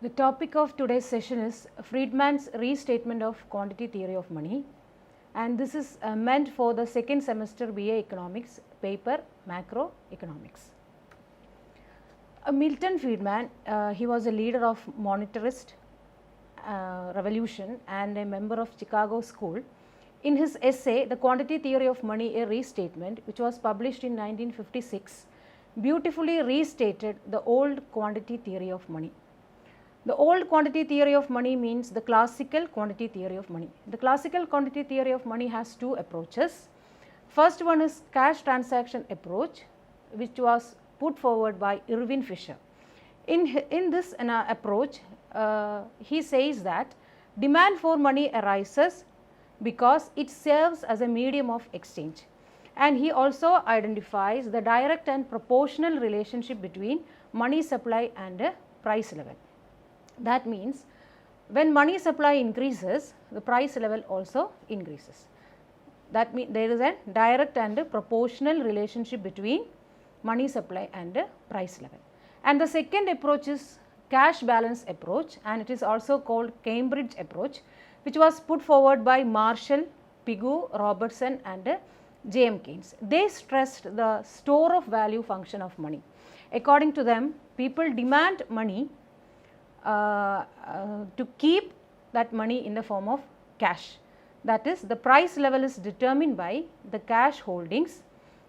The topic of today's session is Friedman's restatement of quantity theory of money, and this is meant for the second semester BA Economics paper Macroeconomics. Milton Friedman, he was a leader of monetarist revolution and a member of Chicago School. In his essay, The Quantity Theory of Money, a Restatement, which was published in 1956, beautifully restated the old quantity theory of money. The old quantity theory of money means the classical quantity theory of money. The classical quantity theory of money has two approaches. First one is cash transaction approach, which was put forward by Irving Fisher. In this approach, he says that demand for money arises because it serves as a medium of exchange, and he also identifies the direct and proportional relationship between money supply and price level. That means when money supply increases, the price level also increases. That means there is a direct and proportional relationship between money supply and price level. And the second approach is cash balance approach, and it is also called Cambridge approach, which was put forward by Marshall, Pigou, Robertson and J.M. Keynes. They stressed the store of value function of money. According to them, people demand money to keep that money in the form of cash. That is, the price level is determined by the cash holdings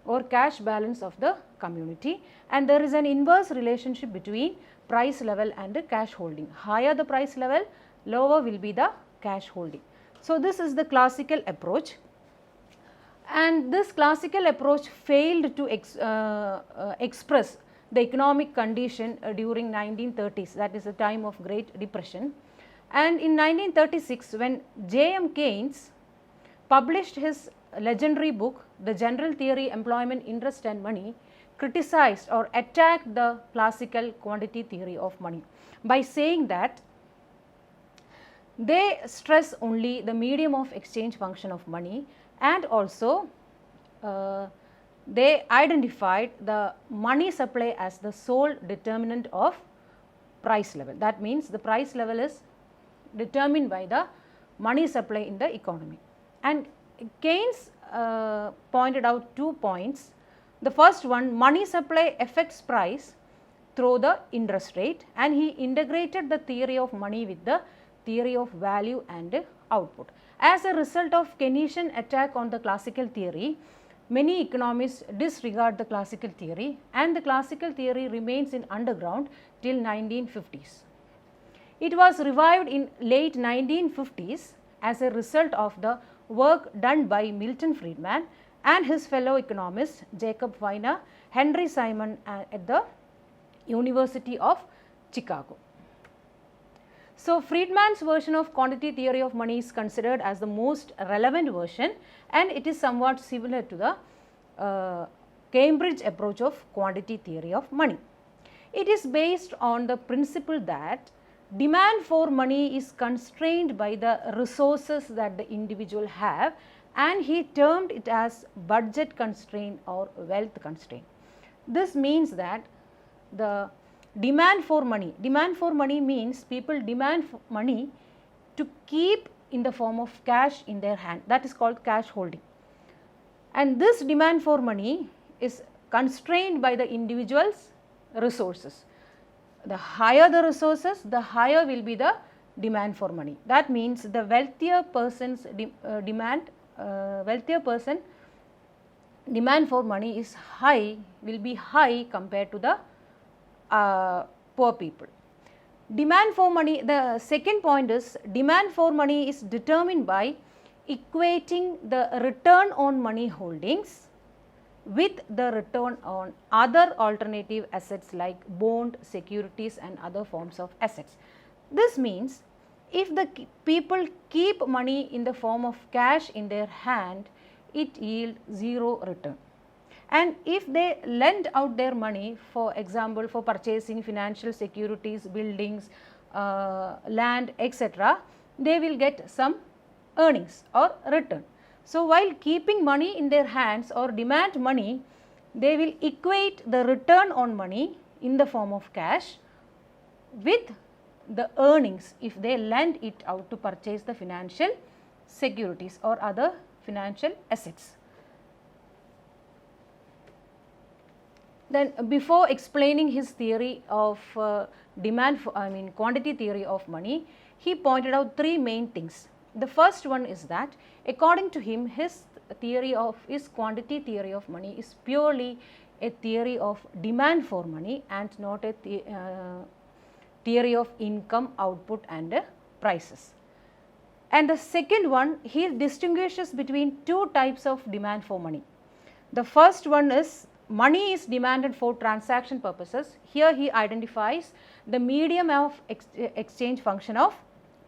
or cash balance of the community, and there is an inverse relationship between price level and cash holding. Higher the price level, lower will be the cash holding. So, this is the classical approach, and this classical approach failed to express the economic condition during 1930s, that is the time of Great Depression. And in 1936, when J.M. Keynes published his legendary book, The General Theory, Employment, Interest and Money, criticized or attacked the classical quantity theory of money by saying that they stress only the medium of exchange function of money, and also they identified the money supply as the sole determinant of price level. That means the price level is determined by the money supply in the economy. And Keynes pointed out 2 points. The first one, money supply affects price through the interest rate, and he integrated the theory of money with the theory of value and output. As a result of Keynesian attack on the classical theory, many economists disregard the classical theory, and the classical theory remains in underground till 1950s. It was revived in late 1950s as a result of the work done by Milton Friedman and his fellow economists Jacob Weiner, Henry Simon at the University of Chicago. So, Friedman's version of quantity theory of money is considered as the most relevant version, and it is somewhat similar to the Cambridge approach of quantity theory of money. It is based on the principle that demand for money is constrained by the resources that the individual have, and he termed it as budget constraint or wealth constraint. This means that the demand for money means people demand money to keep in the form of cash in their hand, that is called cash holding, and this demand for money is constrained by the individual's resources. The higher the resources, the higher will be the demand for money. That means the wealthier person's demand for money is high, will be high compared to the poor people. Demand for money, the second point is demand for money is determined by equating the return on money holdings with the return on other alternative assets like bond, securities and other forms of assets. This means if the people keep money in the form of cash in their hand, it yields zero return. And if they lend out their money, for example, for purchasing financial securities, buildings, land, etc., they will get some earnings or return. So, while keeping money in their hands or demand money, they will equate the return on money in the form of cash with the earnings if they lend it out to purchase the financial securities or other financial assets. Then before explaining his theory of quantity theory of money, he pointed out three main things. The first one is that according to him, his quantity theory of money is purely a theory of demand for money and not a theory of income, output and prices. And the second one, he distinguishes between two types of demand for money. The first one is money is demanded for transaction purposes. Here he identifies the medium of exchange function of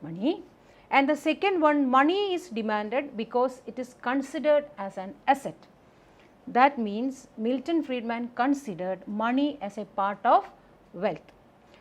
money. And the second one, money is demanded because it is considered as an asset. That means Milton Friedman considered money as a part of wealth.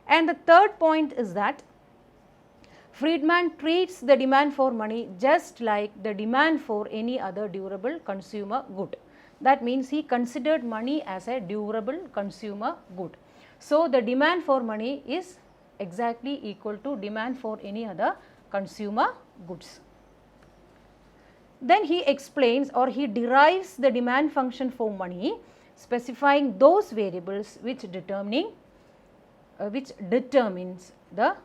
And the third point is that Friedman treats the demand for money just like the demand for any other durable consumer good. That means he considered money as a durable consumer good. So, the demand for money is exactly equal to demand for any other consumer goods. Then he explains or he derives the demand function for money, specifying those variables which determines the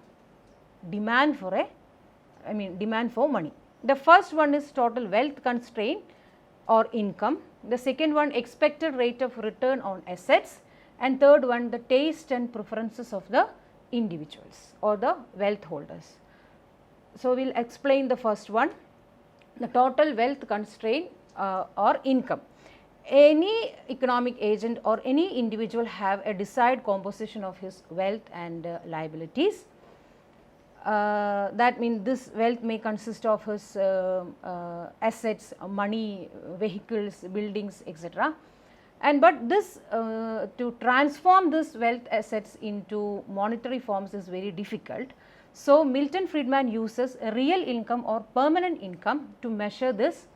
demand for money. The first one is total wealth constraint or income. The second one, expected rate of return on assets, and third one, the taste and preferences of the individuals or the wealth holders. So, we will explain the first one, the total wealth constraint or income. Any economic agent or any individual have a desired composition of his wealth and liabilities. That means this wealth may consist of his assets, money, vehicles, buildings, etc. And but this to transform this wealth assets into monetary forms is very difficult. So, Milton Friedman uses a real income or permanent income to measure this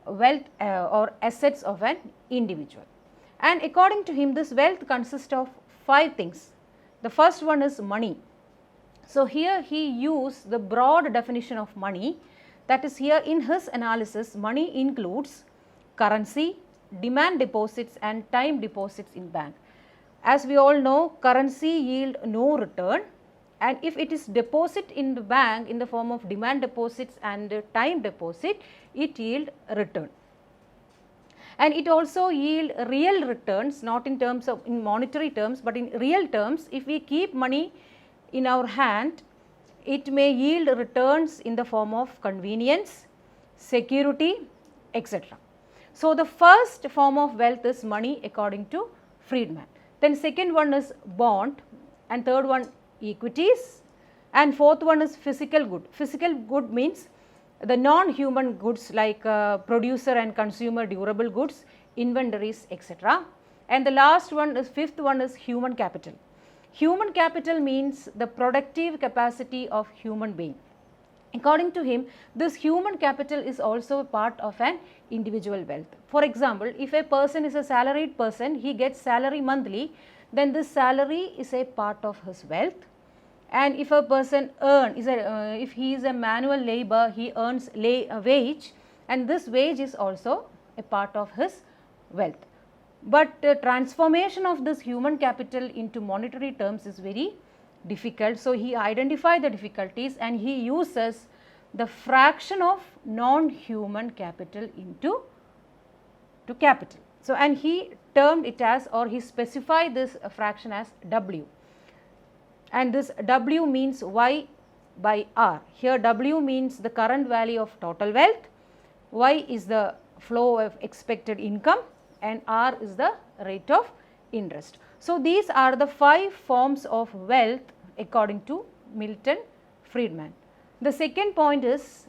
wealth or assets of an individual. And according to him, this wealth consists of 5 things. The first one is money. So, here he used the broad definition of money, that is, here in his analysis money includes currency, demand deposits and time deposits in bank. As we all know, currency yield no return, and if it is deposit in the bank in the form of demand deposits and time deposit, it yield return. And it also yield real returns, not in terms of in monetary terms, but in real terms. If we keep money in our hand, it may yield returns in the form of convenience, security, etc. So, the first form of wealth is money according to Friedman. Then second one is bond, and third one equities, and fourth one is physical good. Physical good means the non-human goods like producer and consumer durable goods, inventories, etc. And the last one is, fifth one is human capital. Human capital means the productive capacity of human being. According to him, this human capital is also a part of an individual wealth. For example, if a person is a salaried person, he gets salary monthly, then this salary is a part of his wealth. And if a person if he is a manual labor, he earns a wage, and this wage is also a part of his wealth. But the transformation of this human capital into monetary terms is very difficult. So, he identified the difficulties and he uses the fraction of non-human capital into capital. So, and he termed it as, or he specified this fraction as W, and this W means Y by R. Here W means the current value of total wealth, Y is the flow of expected income, and R is the rate of interest. So, these are the 5 forms of wealth according to Milton Friedman. The second point is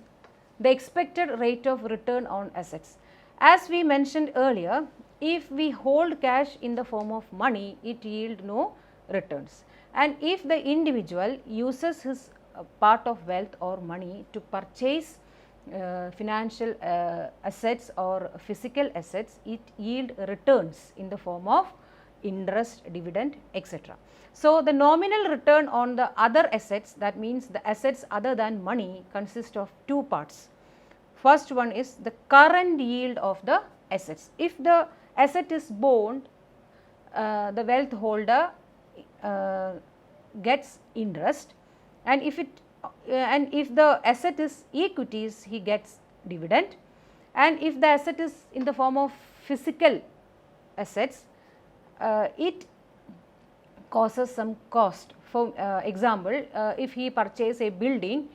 the expected rate of return on assets. As we mentioned earlier, if we hold cash in the form of money, it yield no returns. And if the individual uses his part of wealth or money to purchase financial assets or physical assets, it yield returns in the form of interest, dividend, etc. So, the nominal return on the other assets, that means the assets other than money, consist of two parts. First one is the current yield of the assets. If the asset is bond, the wealth holder gets interest, and if the asset is equities, he gets dividend, and if the asset is in the form of physical assets, it causes some cost. For example, if he purchase a building,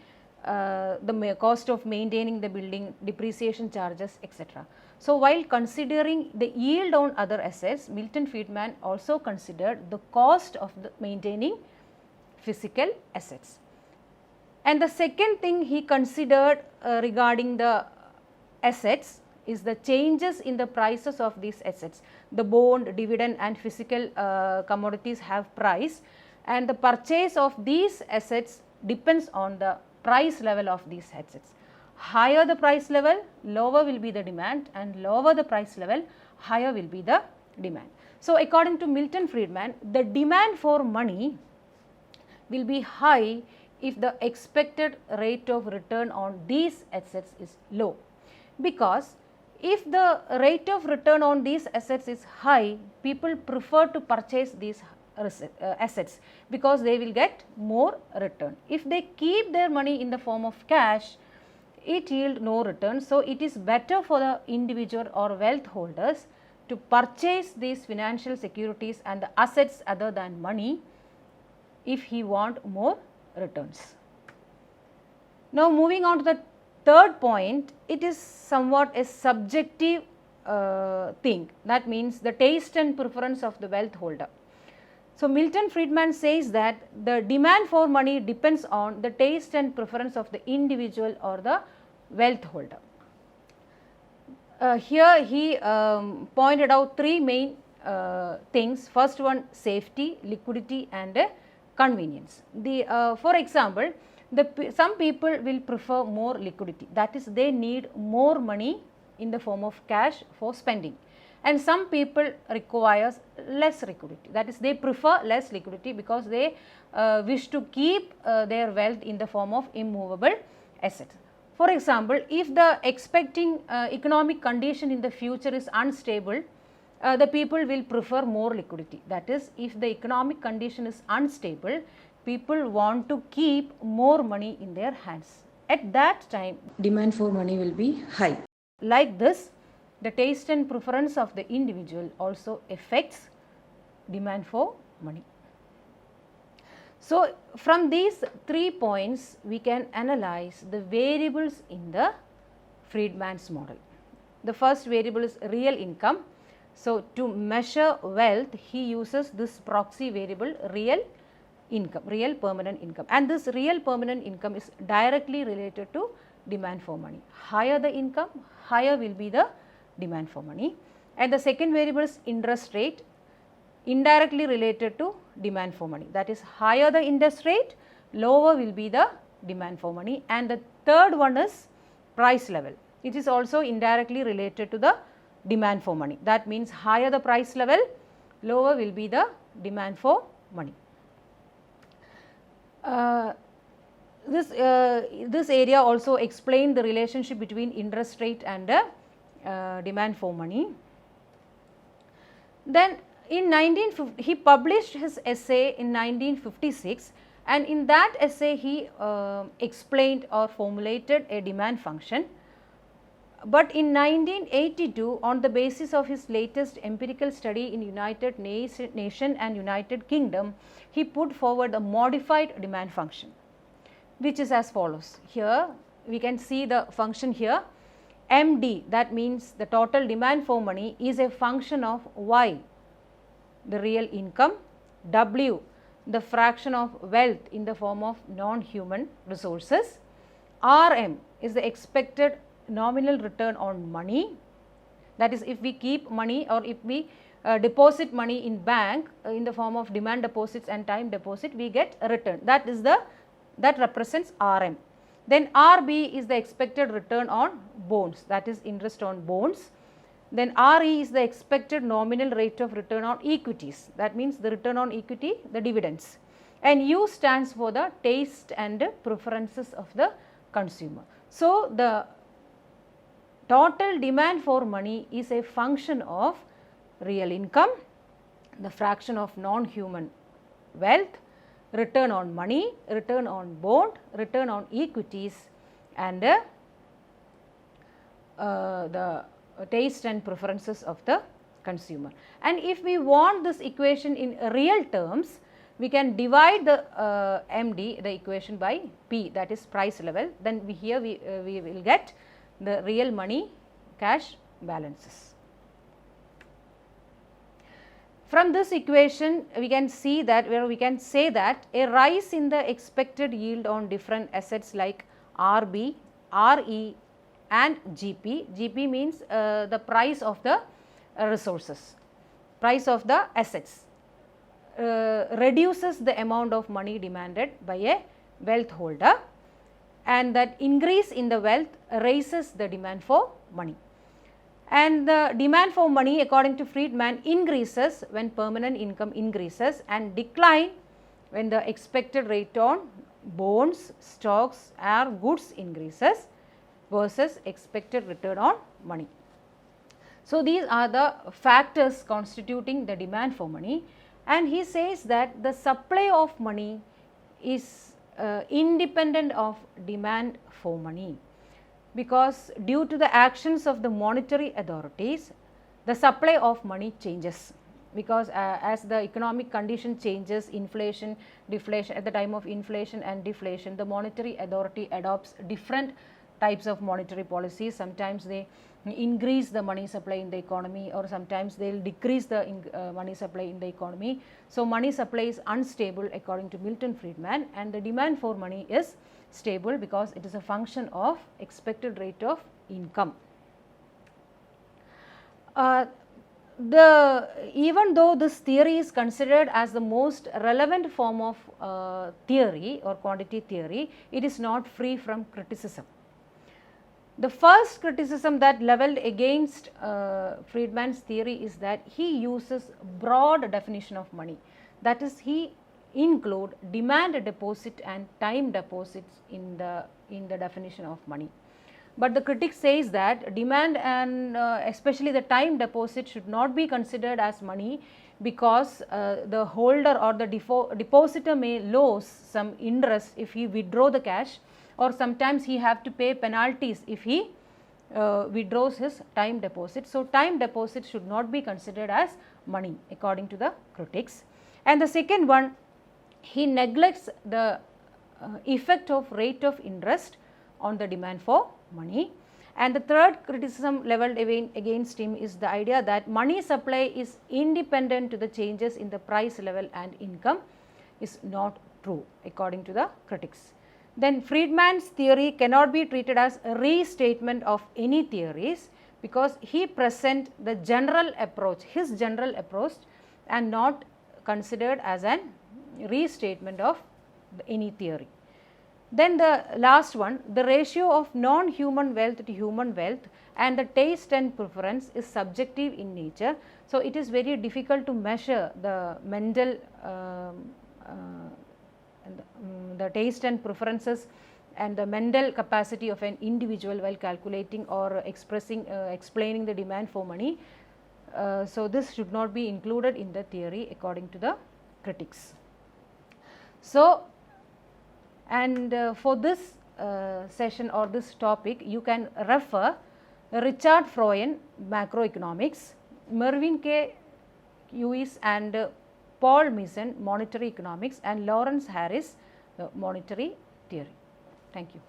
the cost of maintaining the building, depreciation charges, etc. So, while considering the yield on other assets, Milton Friedman also considered the cost of maintaining physical assets. And the second thing he considered regarding the assets is the changes in the prices of these assets. The bond, dividend and physical commodities have price, and the purchase of these assets depends on the price level of these assets. Higher the price level, lower will be the demand, and lower the price level, higher will be the demand. So, according to Milton Friedman, the demand for money will be high if the expected rate of return on these assets is low, because if the rate of return on these assets is high, people prefer to purchase these assets because they will get more return. If they keep their money in the form of cash, it yield no return. So, it is better for the individual or wealth holders to purchase these financial securities and the assets other than money if he want more returns. Now, moving on to the third point, it is somewhat a subjective thing, that means the taste and preference of the wealth holder. So, Milton Friedman says that the demand for money depends on the taste and preference of the individual or the wealth holder. Here he pointed out three main things. First one, safety, liquidity and convenience. For example, some people will prefer more liquidity, that is they need more money in the form of cash for spending, and some people requires less liquidity, that is they prefer less liquidity because they wish to keep their wealth in the form of immovable assets. For example, if the expecting economic condition in the future is unstable, the people will prefer more liquidity, that is if the economic condition is unstable, people want to keep more money in their hands. At that time, demand for money will be high. Like this, the taste and preference of the individual also affects demand for money. So, from these 3 points, we can analyze the variables in the Friedman's model. The first variable is real income. So, to measure wealth, he uses this proxy variable real income, real permanent income, and this real permanent income is directly related to demand for money. Higher the income, higher will be the demand for money. And the second variable is interest rate, indirectly related to demand for money, that is higher the interest rate, lower will be the demand for money. And the third one is price level, it is also indirectly related to the demand for money, that means higher the price level, lower will be the demand for money. This area also explained the relationship between interest rate and demand for money. Then in 1950, he published his essay in 1956, and in that essay he explained or formulated a demand function. But in 1982, on the basis of his latest empirical study in United Nations and United Kingdom, he put forward a modified demand function, which is as follows. Here we can see the function here, MD, that means the total demand for money, is a function of Y, the real income, W, the fraction of wealth in the form of non-human resources, RM is the expected nominal return on money, that is if we keep money or if we deposit money in bank in the form of demand deposits and time deposit, we get a return, that represents RM. Then RB is the expected return on bonds, that is interest on bonds. Then RE is the expected nominal rate of return on equities, that means the return on equity, the dividends, and U stands for the taste and preferences of the consumer. So, the total demand for money is a function of real income, the fraction of non-human wealth, return on money, return on bond, return on equities, and the taste and preferences of the consumer. And if we want this equation in real terms, we can divide the MD, the equation, by P, that is price level. Then here we will get the real money cash balances. From this equation, we can see that, where we can say that a rise in the expected yield on different assets like RB, RE and GP. GP means the price of the resources, price of the assets, reduces the amount of money demanded by a wealth holder, and that increase in the wealth raises the demand for money. And the demand for money, according to Friedman, increases when permanent income increases and decline when the expected rate on bonds, stocks or goods increases versus expected return on money. So, these are the factors constituting the demand for money, and he says that the supply of money is independent of demand for money, because due to the actions of the monetary authorities, the supply of money changes, because as the economic condition changes, inflation, deflation, at the time of inflation and deflation, the monetary authority adopts different types of monetary policies. Sometimes they increase the money supply in the economy, or sometimes they will decrease the money supply in the economy. So, money supply is unstable according to Milton Friedman, and the demand for money is stable because it is a function of expected rate of income. Even though this theory is considered as the most relevant form of theory or quantity theory, it is not free from criticism. The first criticism that levelled against Friedman's theory is that he uses broad definition of money, that is, he include demand deposit and time deposits in the definition of money. But the critic says that demand and especially the time deposit should not be considered as money, because the holder or the depositor may lose some interest if he withdraw the cash, or sometimes he have to pay penalties if he withdraws his time deposit. So, time deposit should not be considered as money according to the critics. And the second one, he neglects the effect of rate of interest on the demand for money. And the third criticism levelled against him is the idea that money supply is independent to the changes in the price level and income is not true according to the critics. Then Friedman's theory cannot be treated as a restatement of any theories, because he present the general approach, his general approach, and not considered as an restatement of any theory. Then the last one, the ratio of non-human wealth to human wealth and the taste and preference is subjective in nature. So, it is very difficult to measure the mental the taste and preferences and the mental capacity of an individual while calculating or explaining the demand for money. So, this should not be included in the theory according to the critics. So, and for this session or this topic, you can refer Richard Freund, Macroeconomics, Mervyn K. Lewis and Paul Mason, Monetary Economics, and Lawrence Harris, the Monetary Theory. Thank you.